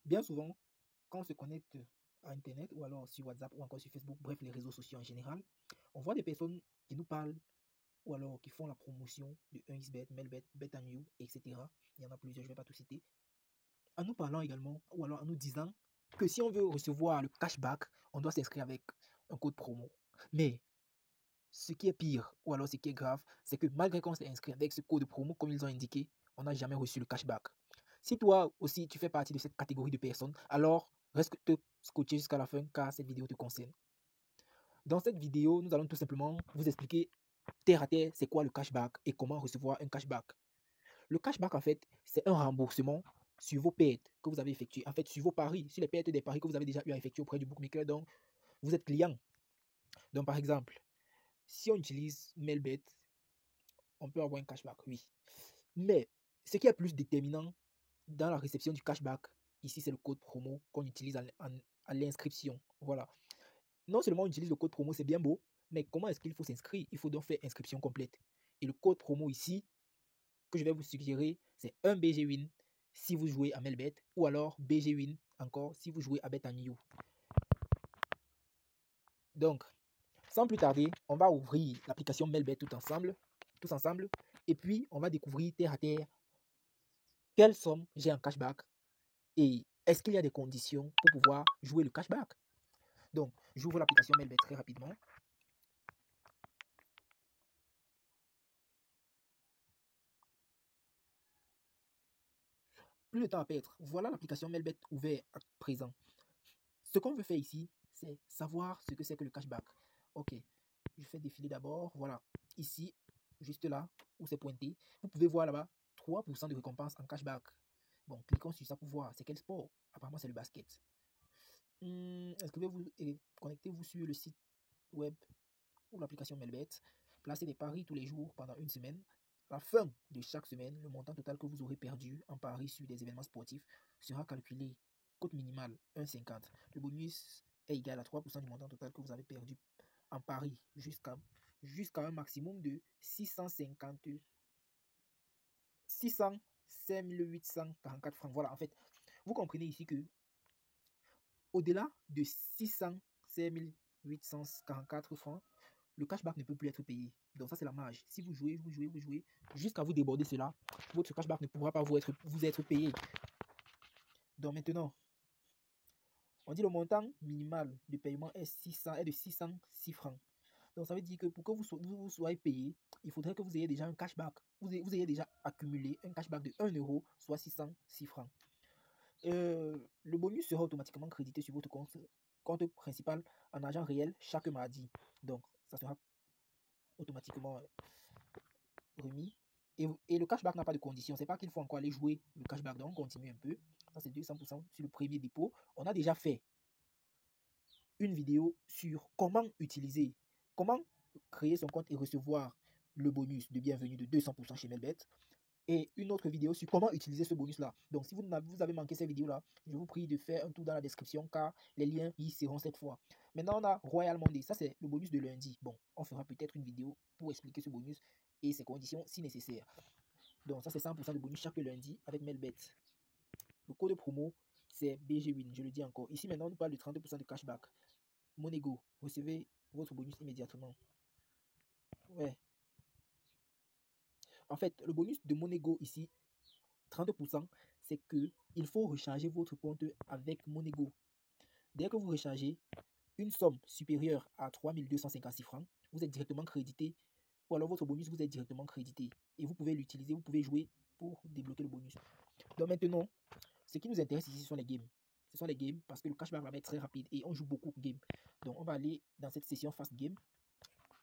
Bien souvent, quand on se connecte à Internet ou alors sur WhatsApp ou encore sur Facebook, bref, les réseaux sociaux en général, on voit des personnes qui nous parlent ou alors qui font la promotion de 1xBet, Melbet, BetMU, etc. Il y en a plusieurs, je ne vais pas tout citer. En nous parlant également ou alors en nous disant que si on veut recevoir le cashback, on doit s'inscrire avec un code promo. Mais ce qui est pire ou alors ce qui est grave, c'est que malgré qu'on s'est inscrit avec ce code promo, comme ils ont indiqué, on n'a jamais reçu le cashback. Si toi aussi tu fais partie de cette catégorie de personnes, alors reste scotché jusqu'à la fin car cette vidéo te concerne. Dans cette vidéo, nous allons tout simplement vous expliquer terre à terre c'est quoi le cashback et comment recevoir un cashback. Le cashback en fait, c'est un remboursement sur vos pertes que vous avez effectuées, en fait sur vos paris, sur les pertes des paris que vous avez déjà eu à effectuer auprès du bookmaker dont vous êtes client. Donc par exemple, si on utilise Melbet, on peut avoir un cashback, oui. Mais ce qui est plus déterminant dans la réception du cashback, ici c'est le code promo qu'on utilise à l'inscription. Voilà. Non seulement on utilise le code promo, c'est bien beau, mais comment est-ce qu'il faut s'inscrire? Il faut donc faire inscription complète. Et le code promo ici, que je vais vous suggérer, c'est un BGWin si vous jouez à Melbet, ou alors BGWin encore si vous jouez à BetMU. Donc, sans plus tarder, on va ouvrir l'application Melbet tous ensemble, et puis on va découvrir terre à terre quelle somme j'ai en cashback et est-ce qu'il y a des conditions pour pouvoir jouer le cashback. Donc, j'ouvre l'application Melbet très rapidement. Plus de temps à perdre. Voilà l'application Melbet ouverte à présent. Ce qu'on veut faire ici, c'est savoir ce que c'est que le cashback. Ok, je fais défiler d'abord. Voilà, ici, juste là, où c'est pointé, vous pouvez voir là-bas 3% de récompense en cashback. Bon, cliquons sur ça pour voir. C'est quel sport? Apparemment, c'est le basket. Inscrivez-vous et connectez-vous sur le site web ou l'application Melbet. Placez des paris tous les jours pendant une semaine. À la fin de chaque semaine, le montant total que vous aurez perdu en paris sur des événements sportifs sera calculé. Cote minimale 1,50. Le bonus est égal à 3% du montant total que vous avez perdu en paris jusqu'à un maximum de 605 844 francs. Voilà, en fait, vous comprenez ici que au-delà de 605 844 francs, le cashback ne peut plus être payé. Donc ça, c'est la marge. Si vous jouez, jusqu'à vous déborder cela, votre cashback ne pourra pas vous être payé. Donc maintenant, on dit le montant minimal de paiement est de 606 francs. Donc ça veut dire que pour que vous soyez payé, il faudrait que vous ayez déjà un cashback. Vous ayez déjà accumulé un cashback de 1 euro, soit 606 francs. Le bonus sera automatiquement crédité sur votre compte principal en argent réel chaque mardi. Donc ça sera automatiquement remis. Et le cashback n'a pas de condition. C'est pas qu'il faut encore aller jouer le cashback. Donc on continue un peu. Ça c'est 200% sur le premier dépôt. On a déjà fait une vidéo sur comment créer son compte et recevoir le bonus de bienvenue de 200% chez Melbet. Et une autre vidéo sur comment utiliser ce bonus là. Donc si vous avez manqué cette vidéo là, je vous prie de faire un tour dans la description car les liens y seront cette fois. Maintenant on a Royal Monday, ça c'est le bonus de lundi. Bon, on fera peut-être une vidéo pour expliquer ce bonus et ses conditions si nécessaire. Donc ça c'est 100% de bonus chaque lundi avec Melbet. Le code promo c'est BGWin, je le dis encore. Ici maintenant on parle de 30% de cashback. Monego, recevez votre bonus immédiatement. Ouais. En fait, le bonus de Monego ici, 30%, c'est que il faut recharger votre compte avec Monego. Dès que vous rechargez une somme supérieure à 3256 francs, vous êtes directement crédité, ou alors votre bonus vous est directement crédité. Et vous pouvez l'utiliser, vous pouvez jouer pour débloquer le bonus. Donc maintenant, ce qui nous intéresse ici, ce sont les games. Ce sont les games parce que le cashback va être très rapide et on joue beaucoup de games. Donc on va aller dans cette session fast game.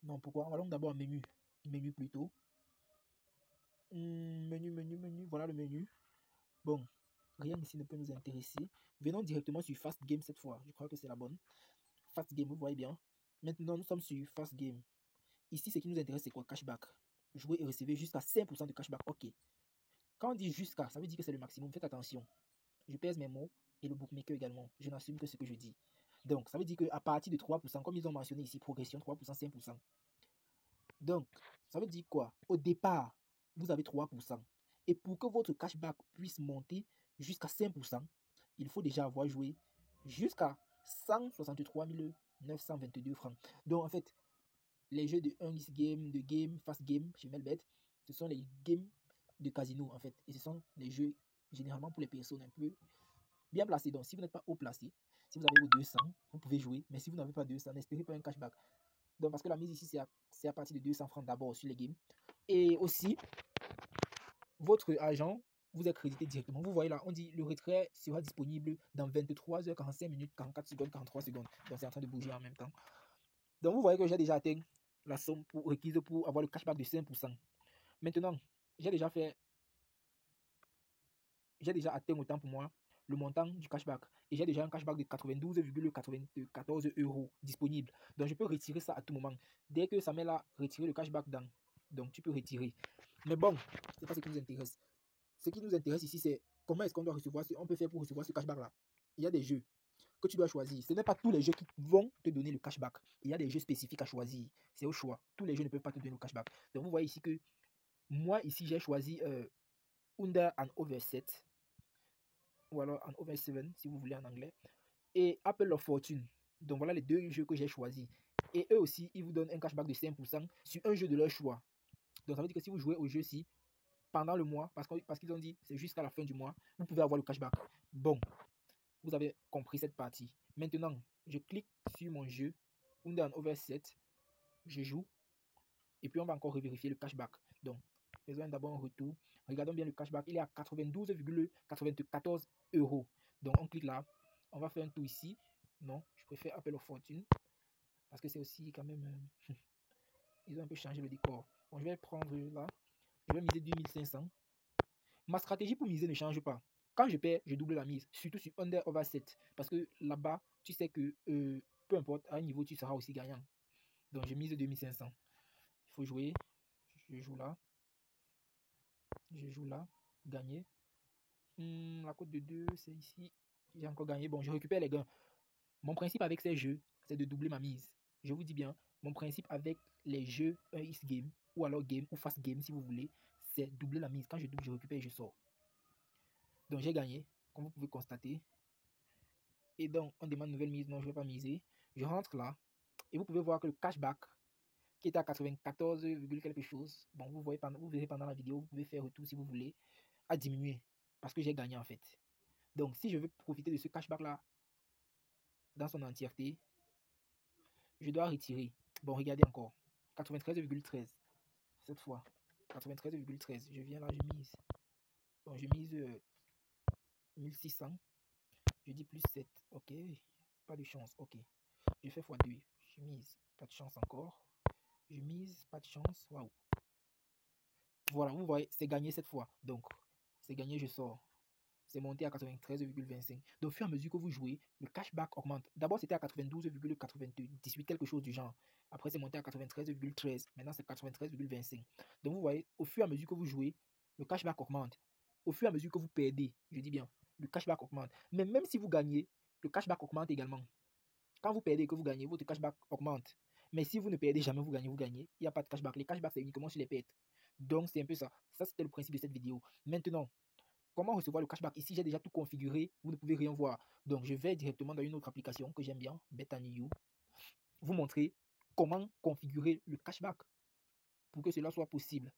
Non, pourquoi? Allons d'abord en menu. Menu plutôt. Menu. Voilà le menu. Bon, rien ici ne peut nous intéresser. Venons directement sur Fast Game cette fois. Je crois que c'est la bonne. Fast Game, vous voyez bien. Maintenant, nous sommes sur Fast Game. Ici, ce qui nous intéresse, c'est quoi? Cashback. Jouer et recevoir jusqu'à 5% de cashback. Ok. Quand on dit jusqu'à, ça veut dire que c'est le maximum. Faites attention. Je pèse mes mots et le bookmaker également. Je n'assume que ce que je dis. Donc, ça veut dire qu'à partir de 3%, comme ils ont mentionné ici, progression 3%, 5%. Donc, ça veut dire quoi? Au départ, vous avez 3%. Et pour que votre cashback puisse monter jusqu'à 5%, il faut déjà avoir joué jusqu'à 163 922 francs. Donc en fait, les jeux de 1x game, de game, fast game chez Melbet, ce sont les games de casino en fait. Et ce sont les jeux généralement pour les personnes un peu bien placées. Donc si vous n'êtes pas haut placé, si vous avez vos 200, vous pouvez jouer. Mais si vous n'avez pas 200, n'espérez pas un cashback. Donc parce que la mise ici, c'est à partir de 200 francs d'abord sur les games. Et aussi, votre agent vous est crédité directement. Vous voyez là, on dit le retrait sera disponible dans 23h45 minutes, 44 secondes, 43 secondes. Donc c'est en train de bouger en même temps. Donc vous voyez que j'ai déjà atteint la somme requise pour avoir le cashback de 5%. Maintenant, j'ai déjà atteint autant pour moi le montant du cashback. Et j'ai déjà un cashback de 92,94 € disponible. Donc je peux retirer ça à tout moment. Dès que ça met là, retirer le cashback dans. Donc tu peux retirer. Mais bon, c'est pas ce qui nous intéresse. Ce qui nous intéresse ici, c'est comment est-ce qu'on doit recevoir on peut faire pour recevoir ce cashback là. Il y a des jeux que tu dois choisir. Ce n'est pas tous les jeux qui vont te donner le cashback. Il y a des jeux spécifiques à choisir. C'est au choix. Tous les jeux ne peuvent pas te donner le cashback. Donc vous voyez ici que moi ici j'ai choisi Under and Over 7 ou alors and Over 7 si vous voulez en anglais, et Apple of Fortune. Donc voilà les deux jeux que j'ai choisis. Et eux aussi, ils vous donnent un cashback de 5% sur un jeu de leur choix. Donc ça veut dire que si vous jouez au jeu-ci pendant le mois, parce qu'ils ont dit c'est jusqu'à la fin du mois, vous pouvez avoir le cashback. Bon, vous avez compris cette partie. Maintenant, je clique sur mon jeu Under and Over 7, je joue, et puis on va encore vérifier le cashback. Donc, faisons d'abord un retour. Regardons bien le cashback, il est à 92,94 €. Donc on clique là, on va faire un tour ici. Non, je préfère Apple of Fortune, parce que c'est aussi quand même... ils ont un peu changé le décor. Bon, je vais prendre là, je vais miser 2500. Ma stratégie pour miser ne change pas. Quand je perds, je double la mise, surtout sur Under Over 7, parce que là-bas, tu sais que peu importe, à un niveau, tu seras aussi gagnant. Donc je mise 2500. Il faut jouer, je joue là, gagner. La cote de 2, c'est ici, j'ai encore gagné. Bon, je récupère les gains. Mon principe avec ces jeux, c'est de doubler ma mise. Je vous dis bien, mon principe avec les jeux 1x game, ou alors game, ou fast game si vous voulez, c'est doubler la mise. Quand je double, je récupère et je sors. Donc j'ai gagné, comme vous pouvez constater. Et donc, on demande nouvelle mise. Non, je ne vais pas miser. Je rentre là. Et vous pouvez voir que le cashback, qui est à 94, quelque chose, bon, vous verrez pendant la vidéo, vous pouvez faire retour si vous voulez, a diminué. Parce que j'ai gagné en fait. Donc, si je veux profiter de ce cashback là, dans son entièreté, je dois retirer. Bon, regardez encore. 93,13. Cette fois. 93,13. Je viens là, je mise. Bon, je mise 1600. Je dis plus 7. Ok. Pas de chance. Ok. Je fais x2. Je mise. Pas de chance encore. Je mise. Pas de chance. Waouh. Voilà, vous voyez, c'est gagné cette fois. Donc, c'est gagné, je sors. C'est monté à 93,25. Donc, au fur et à mesure que vous jouez, le cashback augmente. D'abord, c'était à 92,98, quelque chose du genre. Après, c'est monté à 93,13. Maintenant, c'est 93,25. Donc, vous voyez, au fur et à mesure que vous jouez, le cashback augmente. Au fur et à mesure que vous perdez, je dis bien, le cashback augmente. Mais même si vous gagnez, le cashback augmente également. Quand vous perdez et que vous gagnez, votre cashback augmente. Mais si vous ne perdez jamais, vous gagnez. Il n'y a pas de cashback. Les cashbacks, c'est uniquement sur les pertes. Donc, c'est un peu ça. Ça, c'était le principe de cette vidéo. Maintenant, comment recevoir le cashback? Ici, j'ai déjà tout configuré. Vous ne pouvez rien voir. Donc, je vais directement dans une autre application que j'aime bien, Bet&You, vous montrer comment configurer le cashback pour que cela soit possible.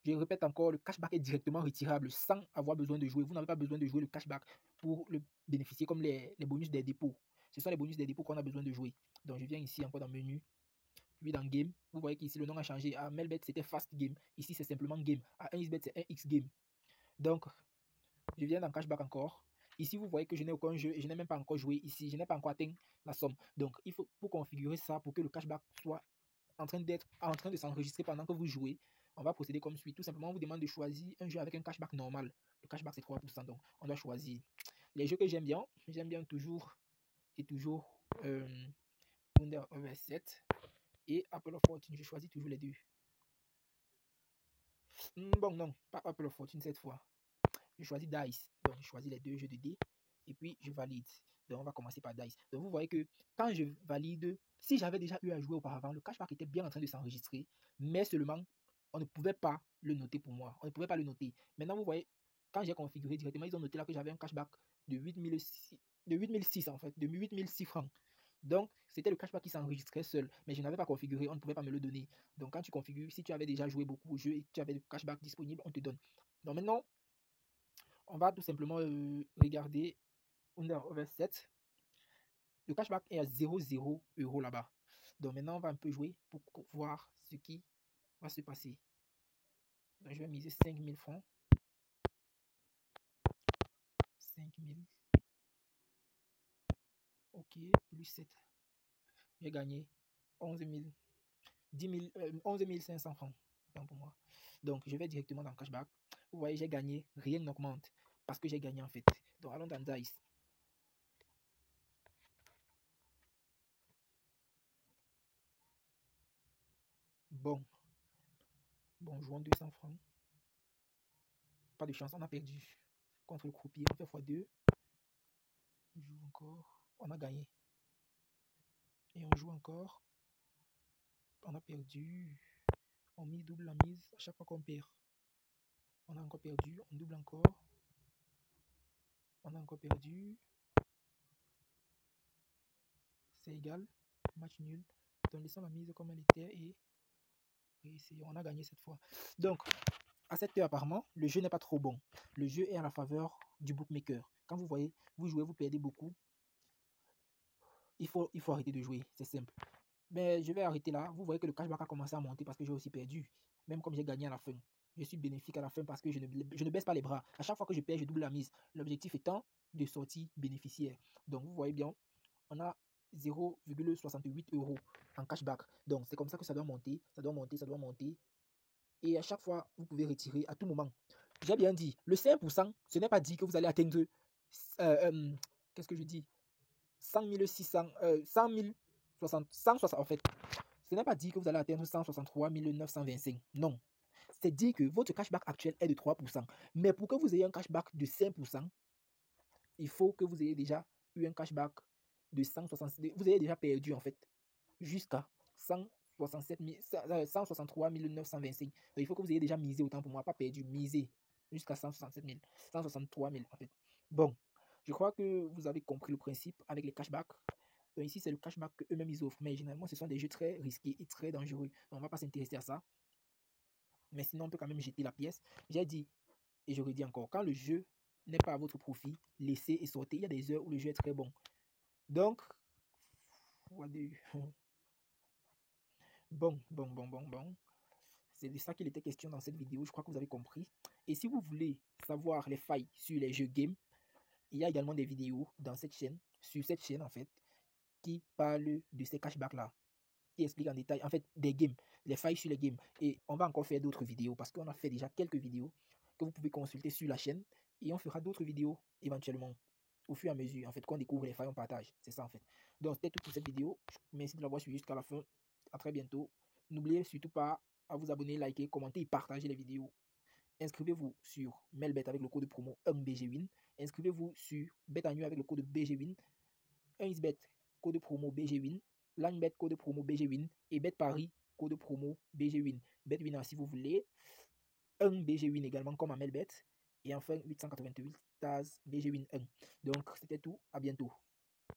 Je répète encore, le cashback est directement retirable sans avoir besoin de jouer. Vous n'avez pas besoin de jouer le cashback pour le bénéficier comme les bonus des dépôts. Ce sont les bonus des dépôts qu'on a besoin de jouer. Donc, je viens ici encore dans menu. Puis dans Game, vous voyez qu'ici le nom a changé. À Melbet, c'était Fast Game. Ici, c'est simplement Game. À 1xBet, c'est 1x Game. Donc, je viens dans Cashback encore. Ici, vous voyez que je n'ai aucun jeu et je n'ai même pas encore joué ici. Je n'ai pas encore atteint la somme. Donc, il faut pour configurer ça, pour que le cashback soit en train de s'enregistrer pendant que vous jouez, on va procéder comme suit. Tout simplement, on vous demande de choisir un jeu avec un cashback normal. Le cashback, c'est 3%. Donc, on doit choisir. Les jeux que j'aime bien toujours et toujours Wonder Over 7 et Apple of Fortune. Je choisis toujours les deux. Bon, non, pas Apple of Fortune cette fois. Je choisis Dice. Donc, je choisis les deux jeux de dés. Et puis, je valide. Donc, on va commencer par Dice. Donc, vous voyez que quand je valide, si j'avais déjà eu à jouer auparavant, le cashback était bien en train de s'enregistrer. Mais seulement, on ne pouvait pas le noter pour moi. On ne pouvait pas le noter. Maintenant, vous voyez, quand j'ai configuré directement, ils ont noté là que j'avais un cashback de 8006 en fait, de 8006 francs. Donc, c'était le cashback qui s'enregistrait seul, mais je n'avais pas configuré, on ne pouvait pas me le donner. Donc, quand tu configures, si tu avais déjà joué beaucoup au jeu et tu avais le cashback disponible, on te donne. Donc, maintenant, on va tout simplement regarder Under Over 7. Le cashback est à 0,0 € là-bas. Donc, maintenant, on va un peu jouer pour voir ce qui va se passer. Donc, je vais miser 5000 francs. 5000. Ok, plus 7. J'ai gagné 11 000, 11 500 francs. Donc, pour moi. Donc, je vais directement dans le cashback. Vous voyez, j'ai gagné. Rien n'augmente. Parce que j'ai gagné en fait. Donc, allons dans Dice. Bon. Bon, jouons 200 francs. Pas de chance, on a perdu. Contre le croupier, on fait x2. On joue encore. On a gagné. Et on joue encore. On a perdu. On met double la mise à chaque fois qu'on perd. On a encore perdu. On double encore. On a encore perdu. C'est égal. Match nul. Donc laissons la mise comme elle était et on a gagné cette fois. Donc, à cette heure apparemment, le jeu n'est pas trop bon. Le jeu est à la faveur du bookmaker. Quand vous voyez, vous jouez, vous perdez beaucoup. Il faut arrêter de jouer. C'est simple. Mais je vais arrêter là. Vous voyez que le cashback a commencé à monter parce que j'ai aussi perdu. Même comme j'ai gagné à la fin. Je suis bénéfique à la fin parce que je ne baisse pas les bras. À chaque fois que je perds, je double la mise. L'objectif étant de sortir bénéficiaire. Donc vous voyez bien, on a 0,68 € en cashback. Donc c'est comme ça que ça doit monter, ça doit monter, ça doit monter. Et à chaque fois, vous pouvez retirer à tout moment. J'ai bien dit, le 5%, ce n'est pas dit que vous allez atteindre, qu'est-ce que je dis, 100 600, 100 060, 160 en fait. Ce n'est pas dit que vous allez atteindre 163 925. Non. C'est dit que votre cashback actuel est de 3%. Mais pour que vous ayez un cashback de 5%, il faut que vous ayez déjà eu un cashback de 160. Vous avez déjà perdu en fait jusqu'à 163 925. Donc il faut que vous ayez déjà misé autant pour moi, pas perdu, misé jusqu'à 167 000, 163 000 en fait. Bon, je crois que vous avez compris le principe avec les cashbacks. Donc ici, c'est le cashback qu'eux-mêmes ils offrent. Mais généralement, ce sont des jeux très risqués et très dangereux. Donc, on ne va pas s'intéresser à ça. Mais sinon, on peut quand même jeter la pièce. J'ai dit, et je redis encore, quand le jeu n'est pas à votre profit, laissez et sortez. Il y a des heures où le jeu est très bon. Donc, bon. C'est de ça qu'il était question dans cette vidéo. Je crois que vous avez compris. Et si vous voulez savoir les failles sur les jeux game, il y a également des vidéos dans cette chaîne, sur cette chaîne en fait, qui parlent de ces cashbacks-là, qui expliquent en détail, en fait, des games, les failles sur les games. Et on va encore faire d'autres vidéos parce qu'on a fait déjà quelques vidéos que vous pouvez consulter sur la chaîne et on fera d'autres vidéos éventuellement au fur et à mesure, en fait, qu'on découvre les failles, on partage. C'est ça, en fait. Donc, c'était tout pour cette vidéo. Merci de l'avoir suivi jusqu'à la fin. À très bientôt. N'oubliez surtout pas à vous abonner, liker, commenter et partager les vidéos. Inscrivez-vous sur Melbet avec le code promo 1BGWin. Inscrivez-vous sur BetAnu avec le code BGWin. 1xBet, code promo BGWin. Langbet, code promo BGWin. Et BetParis, code promo BGWin. BetWinner si vous voulez. 1BGWin également comme à Melbet. Et enfin 888 Taz BGWin 1. Donc c'était tout. À bientôt.